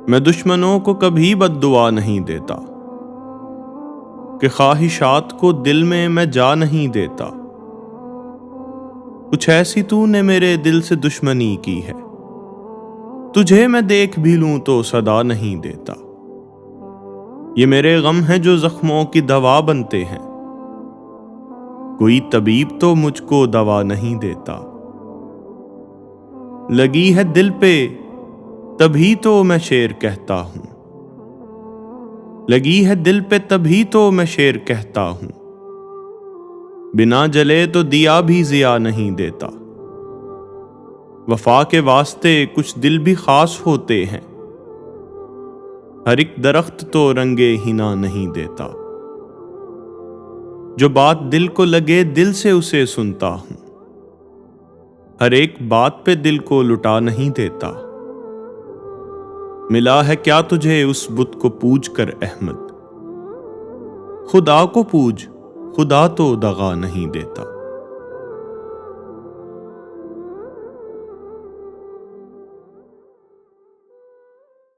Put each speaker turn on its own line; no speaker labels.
میں دشمنوں کو کبھی بد دعا نہیں دیتا کہ خواہشات کو دل میں جا نہیں دیتا۔ کچھ ایسی تو نے میرے دل سے دشمنی کی ہے، تجھے میں دیکھ بھی لوں تو صدا نہیں دیتا۔ یہ میرے غم ہیں جو زخموں کی دوا بنتے ہیں، کوئی طبیب تو مجھ کو دوا نہیں دیتا۔ لگی ہے دل پہ تبھی تو میں شعر کہتا ہوں، لگی ہے دل پہ تبھی تو میں شعر کہتا ہوں، بنا جلے تو دیا بھی ضیا نہیں دیتا۔ وفا کے واسطے کچھ دل بھی خاص ہوتے ہیں، ہر ایک درخت تو رنگے ہنا نہیں دیتا۔ جو بات دل کو لگے دل سے اسے سنتا ہوں، ہر ایک بات پہ دل کو لٹا نہیں دیتا۔ ملا ہے کیا تجھے اس بت کو پوج کر احمد، خدا کو پوج، خدا تو دغا نہیں دیتا۔